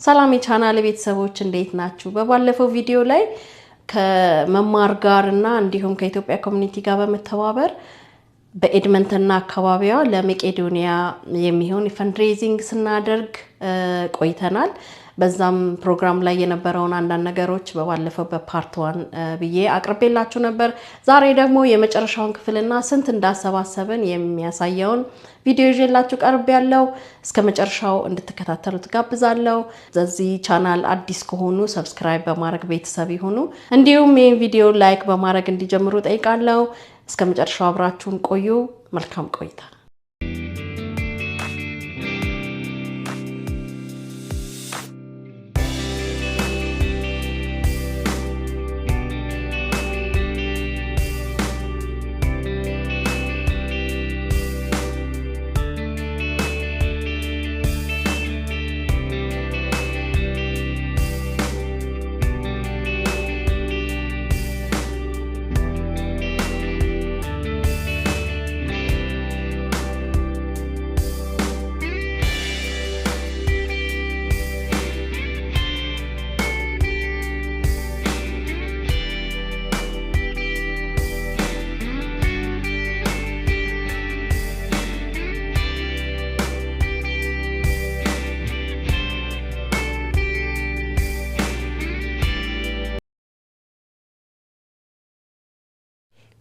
ሰላም የቻናል ቤተሰቦች እንዴት ናችሁ? በባለፈው ቪዲዮ ላይ ከመማር ጋርና እንዲሁም ከኢትዮጵያ ኮሚኒቲ ጋር በመተባበር በኤድመንተንና አካባቢዋ ለመቄዶኒያ የሚሆን ፈንድሬዚንግ ስናደርግ ቆይተናል። በዛም ፕሮግራም ላይ የነበረውን አንዳንድ ነገሮች በባለፈው በፓርት 1 ብዬ አቅርቤላችሁ ነበር። ዛሬ ደግሞ የመጨረሻውን ክፍልና ስንት እንዳሰባሰብን የሚያሳየውን ቪዲዮ ይዤላችሁ ቀርቤያለሁ። እስከ መጨረሻው እንድትከታተሉት ጋብዛለሁ። ለዚህ ቻናል አዲስ ከሆኑ ሰብስክራይብ በማድረግ ቤተሰብ ይሁኑ። እንዲሁም ይህን ቪዲዮ ላይክ በማድረግ እንዲጀምሩ ጠይቃለሁ። እስከ መጨረሻው አብራችሁን ቆዩ። መልካም ቆይታ።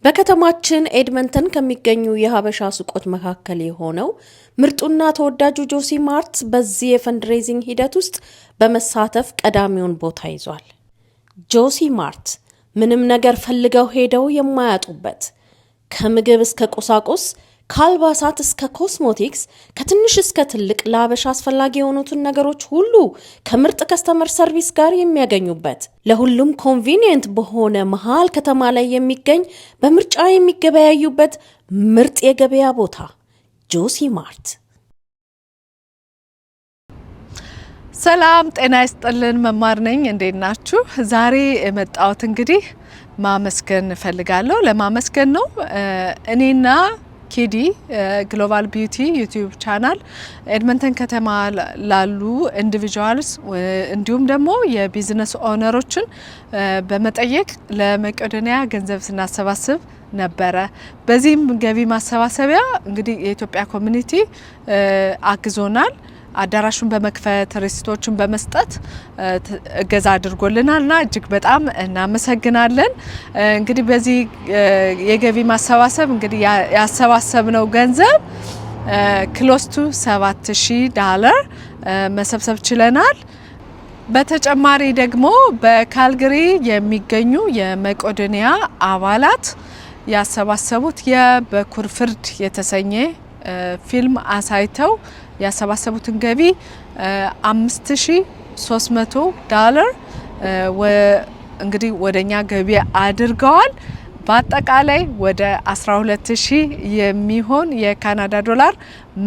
በከተማችን ኤድመንተን ከሚገኙ የሀበሻ ሱቆች መካከል የሆነው ምርጡና ተወዳጁ ጆሲ ማርት በዚህ የፈንድሬዚንግ ሂደት ውስጥ በመሳተፍ ቀዳሚውን ቦታ ይዟል። ጆሲ ማርት ምንም ነገር ፈልገው ሄደው የማያጡበት ከምግብ እስከ ቁሳቁስ፣ ከአልባሳት እስከ ኮስሞቲክስ፣ ከትንሽ እስከ ትልቅ ለሀበሻ አስፈላጊ የሆኑትን ነገሮች ሁሉ ከምርጥ ከስተመር ሰርቪስ ጋር የሚያገኙበት ለሁሉም ኮንቪኒየንት በሆነ መሃል ከተማ ላይ የሚገኝ በምርጫ የሚገበያዩበት ምርጥ የገበያ ቦታ ጆሲ ማርት። ሰላም ጤና ይስጥልን። መማር ነኝ። እንዴት ናችሁ? ዛሬ የመጣሁት እንግዲህ ማመስገን እፈልጋለሁ። ለማመስገን ነው። እኔና ኪዲ ግሎባል ቢዩቲ ዩቲዩብ ቻናል ኤድመንተን ከተማ ላሉ ኢንዲቪጁዋልስ እንዲሁም ደግሞ የቢዝነስ ኦነሮችን በመጠየቅ ለመቄዶኒያ ገንዘብ ስናሰባስብ ነበረ። በዚህም ገቢ ማሰባሰቢያ እንግዲህ የኢትዮጵያ ኮሚኒቲ አግዞናል። አዳራሹን በመክፈት ሪሲቶችን በመስጠት እገዛ አድርጎልናልና እጅግ በጣም እናመሰግናለን። እንግዲህ በዚህ የገቢ ማሰባሰብ እንግዲህ ያሰባሰብነው ገንዘብ ክሎስ ቱ $7,000 መሰብሰብ ችለናል። በተጨማሪ ደግሞ በካልገሪ የሚገኙ የመቄዶኒያ አባላት ያሰባሰቡት የበኩር ፍርድ የተሰኘ ፊልም አሳይተው ያሰባሰቡትን ገቢ $5,300 እንግዲህ ወደኛ ገቢ አድርገዋል። በአጠቃላይ ወደ 12,000 የሚሆን የካናዳ ዶላር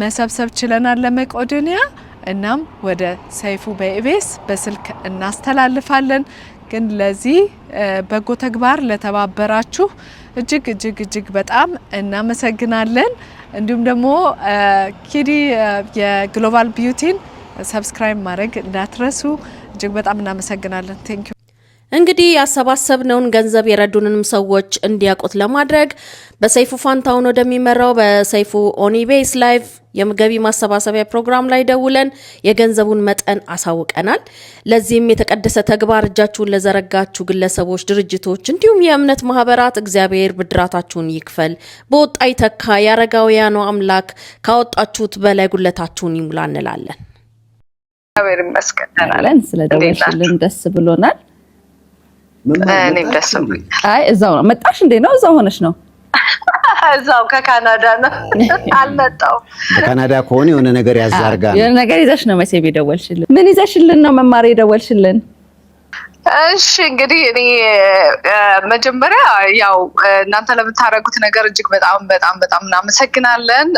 መሰብሰብ ችለናል ለመቄዶኒያ። እናም ወደ ሰይፉ በኢቢኤስ በስልክ እናስተላልፋለን። ግን ለዚህ በጎ ተግባር ለተባበራችሁ እጅግ በጣም እናመሰግናለን። እንዲሁም ደግሞ ኪዲ የግሎባል ቢዩቲን ሰብስክራይብ ማድረግ እንዳትረሱ። እጅግ በጣም እናመሰግናለን። ቴንክ ዩ። እንግዲህ ያሰባሰብነውን ገንዘብ የረዱንም ሰዎች እንዲያውቁት ለማድረግ በሰይፉ ፋንታውን ወደሚመራው በሰይፉ ኦን ኢቢኤስ ላይቭ የገቢ ማሰባሰቢያ ፕሮግራም ላይ ደውለን የገንዘቡን መጠን አሳውቀናል። ለዚህም የተቀደሰ ተግባር እጃችሁን ለዘረጋችሁ ግለሰቦች፣ ድርጅቶች እንዲሁም የእምነት ማህበራት እግዚአብሔር ብድራታችሁን ይክፈል፣ በወጣ ይተካ፣ ያረጋውያኑ አምላክ ካወጣችሁት በላይ ጉለታችሁን ይሙላ እንላለን። እግዚአብሔር ይመስገን። ስለደወልሽልን ደስ ብሎናል። እኔም ደስ ብሎኛል። አይ እዛው ነው መጣሽ እንዴ? ነው እዛው ሆነሽ ነው? እዛው ከካናዳ ነው አልመጣው። ካናዳ ከሆነ የሆነ ነገር ያዛርጋ የሆነ ነገር ይዘሽ ነው መቼም የደወልሽልን። ምን ይዘሽልን ነው መማር የደወልሽልን? እሺ እንግዲህ እኔ መጀመሪያ ያው እናንተ ለምታረጉት ነገር እጅግ በጣም እናመሰግናለን።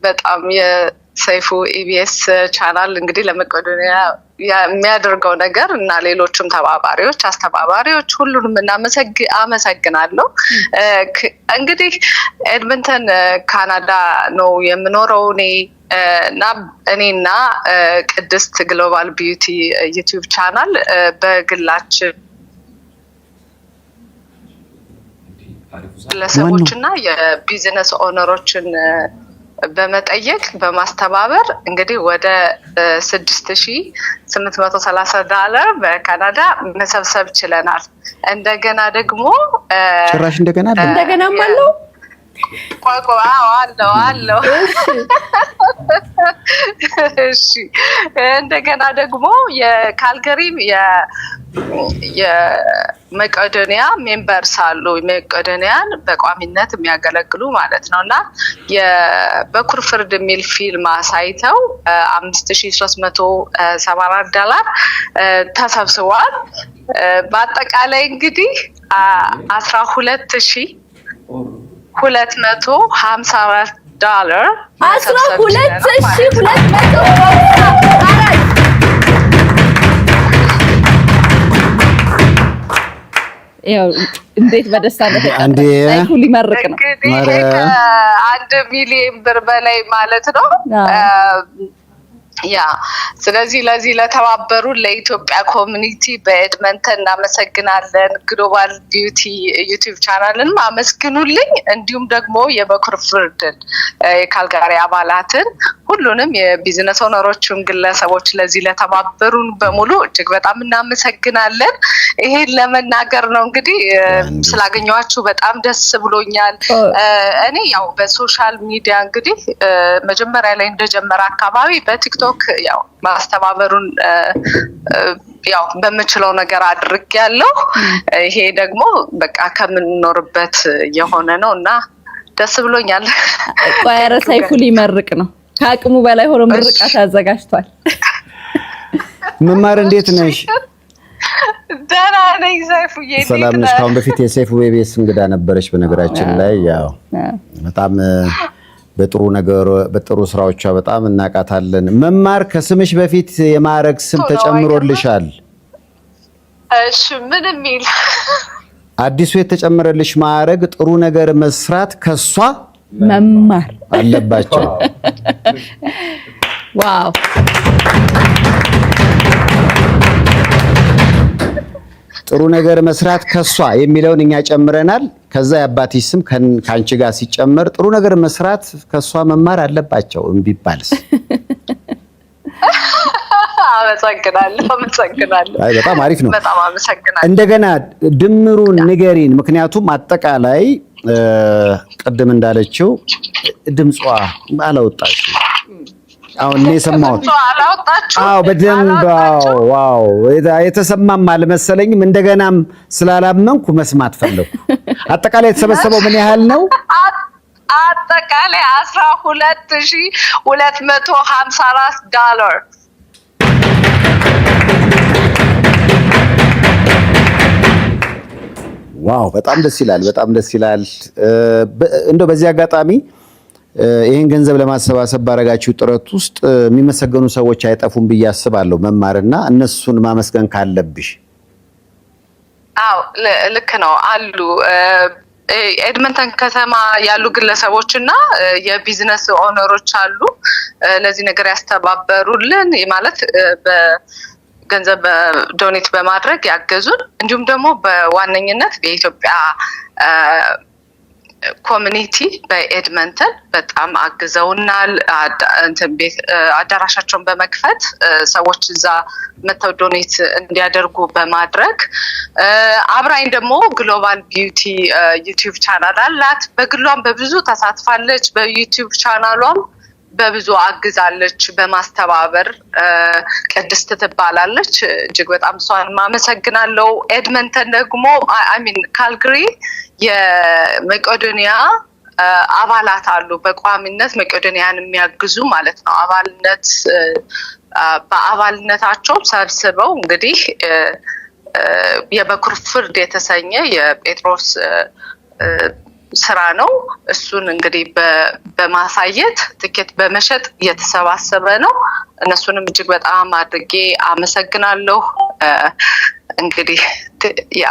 በጣም የሰይፉ ኢቢኤስ ቻናል እንግዲህ ለመቄዶኒያ የሚያደርገው ነገር እና ሌሎችም ተባባሪዎች አስተባባሪዎች ሁሉንም አመሰግናለሁ። እንግዲህ ኤድመንተን ካናዳ ነው የምኖረው እኔ እና እኔና ቅድስት ግሎባል ቢዩቲ ዩቲዩብ ቻናል በግላችን ለሰዎችና የቢዝነስ ኦነሮችን በመጠየቅ በማስተባበር እንግዲህ ወደ $6,830 በካናዳ መሰብሰብ ችለናል። እንደገና ደግሞ ጭራሽ እንደገናም አለው አለው እሺ እንደገና ደግሞ የካልጋሪም የመቄዶንያ ሜምበርስ አሉ መቄዶንያን በቋሚነት የሚያገለግሉ ማለት ነውና የበኩር ፍርድ የሚል ፊልም አሳይተው $5,374 ተሰብስቧል። በአጠቃላይ እንግዲህ $12,254 ያው እንዴት በደስታ አንዴ ሳይኩል ይመርቅ ነው $1 ሚሊዮን በላይ ማለት ነው። ያ ስለዚህ ለዚህ ለተባበሩ ለኢትዮጵያ ኮሚኒቲ በኤድመንተን እናመሰግናለን። ግሎባል ቢዩቲ ዩቲዩብ ቻናልን አመስግኑልኝ። እንዲሁም ደግሞ የበኩር ፍርድን የካልጋሪ አባላትን ሁሉንም የቢዝነስ ኦነሮችን ግለሰቦች ለዚህ ለተባበሩን በሙሉ እጅግ በጣም እናመሰግናለን። ይሄን ለመናገር ነው እንግዲህ ስላገኘኋችሁ በጣም ደስ ብሎኛል። እኔ ያው በሶሻል ሚዲያ እንግዲህ መጀመሪያ ላይ እንደጀመረ አካባቢ በቲክቶክ ያው ማስተባበሩን ያው በመችለው ነገር አድርጌያለሁ። ይሄ ደግሞ በቃ ከምንኖርበት የሆነ ነውና ደስ ብሎኛል። ቋያረ ሳይኩል ይመርቅ ነው ከአቅሙ በላይ ሆኖ ምርቃት አዘጋጅቷል። መማር እንዴት ነሽ? ደህና ነኝ ሰይፉዬ። ሰላም ነሽ? ካሁን በፊት የሰይፉ ቤቤስ እንግዳ ነበረች። በነገራችን ላይ ያው በጣም በጥሩ ነገር በጥሩ ስራዎቿ በጣም እናቃታለን። መማር ከስምሽ በፊት የማዕረግ ስም ተጨምሮልሻል። እሺ ምን የሚል አዲሱ የተጨመረልሽ ማዕረግ ጥሩ ነገር መስራት ከሷ መማር አለባቸው። ዋው ጥሩ ነገር መስራት ከሷ የሚለውን እኛ ጨምረናል። ከዛ የአባትሽ ስም ካንቺ ጋር ሲጨመር ጥሩ ነገር መስራት ከሷ መማር አለባቸው እንቢባልስ? አመሰግናለሁ። አይ በጣም አሪፍ ነው። በጣም አመሰግናለሁ። እንደገና ድምሩን ንገሪን። ምክንያቱም አጠቃላይ ቅድም እንዳለችው ድምጿ አላወጣሽ። አሁን እኔ ሰማሁት። አዎ በደንብ ዋው የተሰማም አልመሰለኝም። እንደገናም ስላላመንኩ መስማት ፈለኩ። አጠቃላይ የተሰበሰበው ምን ያህል ነው? አጠቃላይ $12,254 ዋው በጣም ደስ ይላል። በጣም ደስ ይላል። እንደው በዚህ አጋጣሚ ይሄን ገንዘብ ለማሰባሰብ ባረጋችሁ ጥረት ውስጥ የሚመሰገኑ ሰዎች አይጠፉም ብዬ አስባለሁ። መማርና እነሱን ማመስገን ካለብሽ። አዎ ልክ ነው አሉ ኤድመንተን ከተማ ያሉ ግለሰቦችና የቢዝነስ ኦነሮች አሉ ለዚህ ነገር ያስተባበሩልን ማለት በገንዘብ ዶኔት በማድረግ ያገዙን እንዲሁም ደግሞ በዋነኝነት የኢትዮጵያ ኮሚኒቲ በኤድመንተን በጣም አግዘውናል። አዳራሻቸውን በመክፈት ሰዎች እዛ መተው ዶኔት እንዲያደርጉ በማድረግ አብራኝ ደግሞ ግሎባል ቢዩቲ ዩቲዩብ ቻናል አላት። በግሏም በብዙ ተሳትፋለች። በዩቲዩብ ቻናሏም በብዙ አግዛለች በማስተባበር ቅድስት ትባላለች። እጅግ በጣም እሷን ማመሰግናለሁ። ኤድመንተን ደግሞ ካልጋሪ የመቄዶንያ አባላት አሉ በቋሚነት መቄዶንያን የሚያግዙ ማለት ነው። በአባልነታቸው ሰብስበው እንግዲህ የበኩር ፍርድ የተሰኘ የጴጥሮስ ስራ ነው። እሱን እንግዲህ በማሳየት ትኬት በመሸጥ እየተሰባሰበ ነው። እነሱንም እጅግ በጣም አድርጌ አመሰግናለሁ። እንግዲህ ያ